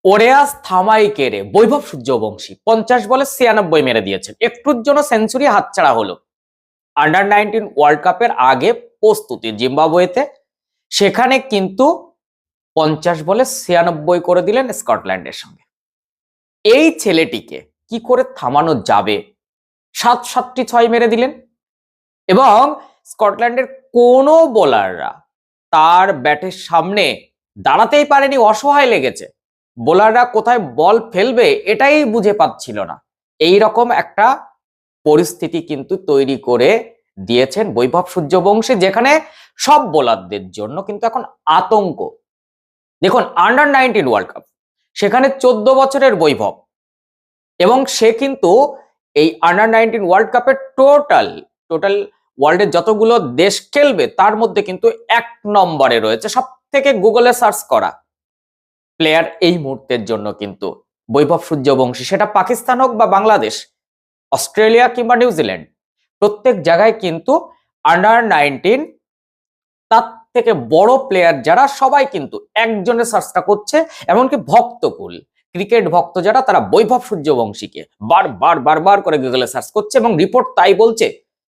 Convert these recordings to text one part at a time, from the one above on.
ওরে আজ থামাই কে রে, বৈভব সূর্যবংশী 50 বলে 96 মেরে দিয়েছেন। একটুর জন্য সেঞ্চুরি হাতছাড়া হলো। আন্ডার 19 ওয়ার্ল্ড কাপের আগে প্রস্তুতি জিম্বাবুয়েতে, সেখানে কিন্তু 50 বলে 96 করে দিলেন স্কটল্যান্ডের সঙ্গে। এই ছেলেটিকে কি করে থামানো যাবে? 7-7টি 6 মেরে দিলেন এবং স্কটল্যান্ডের কোনো বোলাররা তার ব্যাটের সামনে দাঁড়াতেই পারেনি, অসহায় লেগেছে। বোলাররা কোথায় বল ফেলবে এটাই বুঝে পাচ্ছিল না। এই রকম একটা পরিস্থিতি কিন্তু তৈরি করে দিয়েছেন বৈভব সূর্যবংশী, যেখানে সব বোলারদের জন্য কিন্তু এখন আতঙ্ক। দেখুন, আন্ডার 19 ওয়ার্ল্ড কাপ, সেখানে 14 বছরের বৈভব, এবং সে কিন্তু এই আন্ডার 19 ওয়ার্ল্ড কাপের টোটাল ওয়ার্ল্ডের যতগুলো দেশ খেলবে তার মধ্যে কিন্তু 1 নম্বরে রয়েছে। সব থেকে গুগলে সার্চ করা প্লেয়ার এই মুহূর্তের জন্য কিন্তু বৈভব সূর্যবংশী। সেটা পাকিস্তান হোক বা বাংলাদেশ, অস্ট্রেলিয়া কিংবা নিউজিল্যান্ড, প্রত্যেক জায়গায় কিন্তু আন্ডার 19 তার থেকে বড় প্লেয়ার যারা সবাই কিন্তু একজনের সার্চটা করছে। এমনকি ভক্তকুল, ক্রিকেট ভক্ত যারা, তারা বৈভব সূর্যবংশীকে বারবার করে গুগলে সার্চ করছে এবং রিপোর্ট তাই বলছে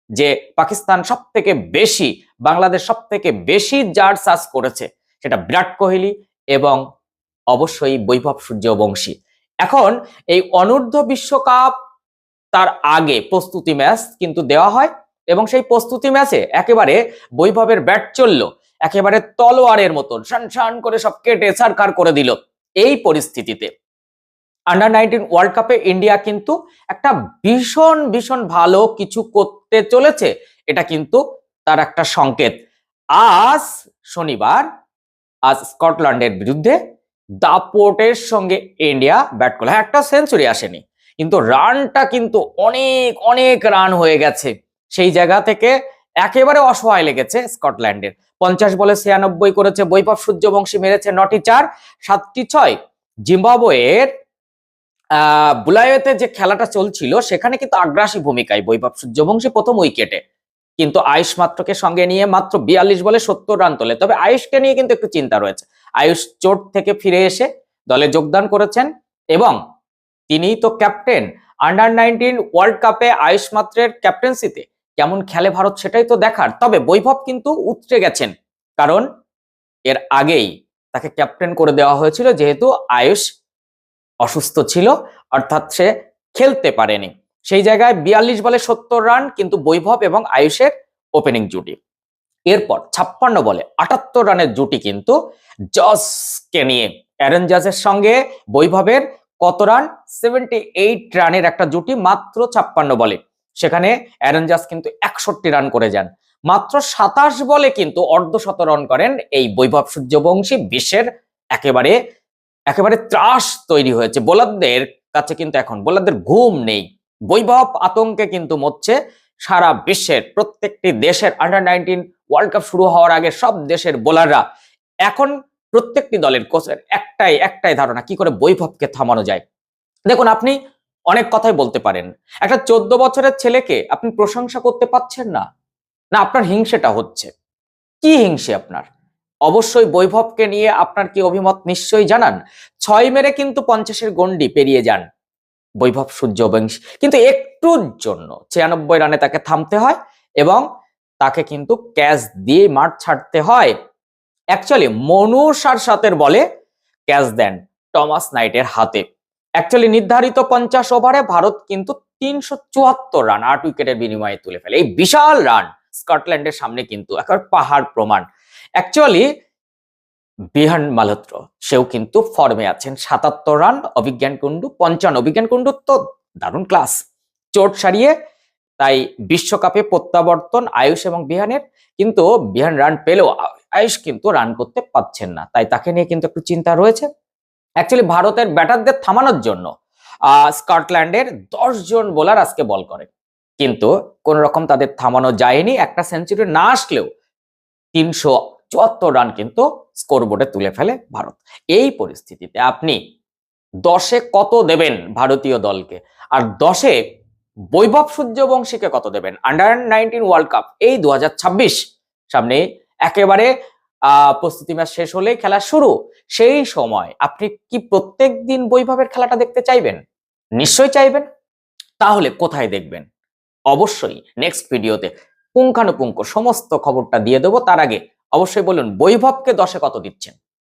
যে পাকিস্তান সব থেকে বেশি, বাংলাদেশ সব থেকে বেশি যার সার্চ করেছে সেটা বিরাট কোহলি এবং অবশ্যই বৈভব সূর্যবংশী। এখন এই অনূর্ধ্ব বিশ্বকাপ তার আগে প্রস্তুতি ম্যাচ কিন্তু দেওয়া হয় এবং সেই প্রস্তুতি ম্যাচে একেবারে বৈভবের ব্যাট চলল একেবারে তলোয়ারের মতন, শান করে সব কেটে ছারখার করে দিল। এই পরিস্থিতিতে আন্ডার 19 ওয়ার্ল্ড কাপে ইন্ডিয়া কিন্তু একটা ভীষণ ভালো কিছু করতে চলেছে, এটা কিন্তু তার একটা সংকেত। আজ শনিবার, আজ স্কটল্যান্ডের বিরুদ্ধে দাপটের সঙ্গে ইন্ডিয়া ব্যাট করলো। হ্যাঁ, একটা সেঞ্চুরি আসেনি, কিন্তু রানটা কিন্তু অনেক রান হয়ে গেছে। সেই জায়গা থেকে একেবারে অসহায় লেগেছে স্কটল্যান্ডের। 50 বলে 96 করেছে বৈভব সূর্যবংশী, মেরেছে 9টি 4, 7টি 6। জিম্বাবুয়ের বুলাওয়েতে যে খেলাটা চলছিল সেখানে কিন্তু আগ্রাসী ভূমিকায় বৈভব সূর্যবংশী প্রথম উইকেটে, কিন্তু আয়ুষ মাত্রকে সঙ্গে নিয়ে মাত্র 42 বলে 70 রান তোলে। তবে আয়ুষকে নিয়ে কিন্তু একটু চিন্তা রয়েছে। আয়ুষ চোট থেকে ফিরে এসে দলে যোগদান করেছেন এবং তিনিই তো ক্যাপ্টেন। আন্ডার 19 ওয়ার্ল্ড কাপে আয়ুষ মাত্রের ক্যাপ্টেন্সিতে কেমন খেলে ভারত সেটাই তো দেখার। তবে বৈভব কিন্তু উতরে গেছেন, কারণ এর আগেই তাকে ক্যাপ্টেন করে দেওয়া হয়েছিল যেহেতু আয়ুষ অসুস্থ ছিল, অর্থাৎ সে খেলতে পারেনি। সেই জায়গায় 42 বলে 70 রান কিন্তু বৈভব এবং আয়ুষের ওপেনিং জুটি। এরপর 56 বলে 78 রানের জুটি কিন্তু জসকে নিয়ে, অ্যারন জসের সঙ্গে বৈভবের কত রান? 78 রানের একটা জুটি মাত্র 56 বলে। সেখানে অ্যারন জস কিন্তু 61 রান করে যান। মাত্র 27 বলে কিন্তু অর্ধশত রান করেন এই বৈভব সূর্যবংশী। বিশ্বের একেবারে ত্রাস তৈরি হয়েছে বোলারদের কাছে, কিন্তু এখন বোলারদের ঘুম নেই। বৈভব আতঙ্কে কিন্তু মরছে সারা বিশ্বের প্রত্যেকটি দেশের। আন্ডার 19 ওয়ার্ল্ড কাপ শুরু হওয়ার আগে সব দেশের বোলাররা এখন প্রত্যেকটি দলের কোচের একটাই ধারণা, কি করে বৈভবকে থামানো যায়। দেখুন, আপনি অনেক কথাই বলতে পারেন, একটা 14 বছরের ছেলেকে আপনি প্রশংসা করতে পারছেন না, না আপনার হিংসেটা হচ্ছে। কি হিংসে আপনার? অবশ্যই বৈভবকে নিয়ে আপনার কি অভিমত নিশ্চয়ই জানান। 6 মেরে কিন্তু 50-এর গন্ডি পেরিয়ে যান বৈভব সূর্যবংশী, কিন্তু একটুর জন্য 96 রানে তাকে থামতে হয় এবং তাকে কিন্তু ক্যাচ দিয়ে মাঠ ছাড়তে হয়। অ্যাকচুয়ালি মনু সারসাতের বলে ক্যাচ দেন টমাস নাইটের হাতে। অ্যাকচুয়ালি নির্ধারিত 50 ওভারে ভারত কিন্তু 374 রান 8 উইকেটের বিনিময়ে তুলে ফেলে। এই বিশাল রান স্কটল্যান্ডের সামনে কিন্তু একেবারে পাহাড় প্রমাণ। অ্যাকচুয়ালি বিহান মালহোত্র সেও কিন্তু ফর্মে আছেন, 77 রান। অভিজ্ঞান কুন্ডু 55। অভিজ্ঞান কুন্ডুর তো দারুণ ক্লাস, চোট সারিয়ে তাই বিশ্বকাপে প্রত্যাবর্তন আয়ুষ এবং বিহানের। কিন্তু বিহান রান পেলেও আয়ুষ কিন্তু রান করতে পারছেন না, তাই তাকে নিয়ে কিন্তু একটু চিন্তা রয়েছে। অ্যাকচুয়ালি ভারতের ব্যাটারদের থামানোর জন্য স্কটল্যান্ডের 10 জন বোলার আজকে বল করে, কিন্তু কোন রকম তাদের থামানো যায়নি। একটা সেঞ্চুরি না আসলেও 374 রান কিন্তু স্কোরবোর্ডে তুলে ফেলে ভারত। এই পরিস্থিতিতে আপনি 10-এ কত দেবেন ভারতীয় দলকে, আর 10-এ বৈভব সূর্যবংশীকে কত দেবেন? আন্ডার 19 ওয়ার্ল্ড কাপ এই 2026 সামনে একেবারে প্রস্তুতি ম্যাচ শেষ হলেই খেলা শুরু, সেই সময় আপনি কি প্রত্যেক দিন বৈভবের খেলাটা দেখতে চাইবেন? নিশ্চয়ই চাইবেন। তাহলে কোথায় দেখবেন? অবশ্যই নেক্সট ভিডিওতে পুঙ্খানুপুঙ্খ সমস্ত খবরটা দিয়ে দেবো। তার আগে অবশ্যই বলুন বৈভবকে 10-এ কত দিচ্ছেন?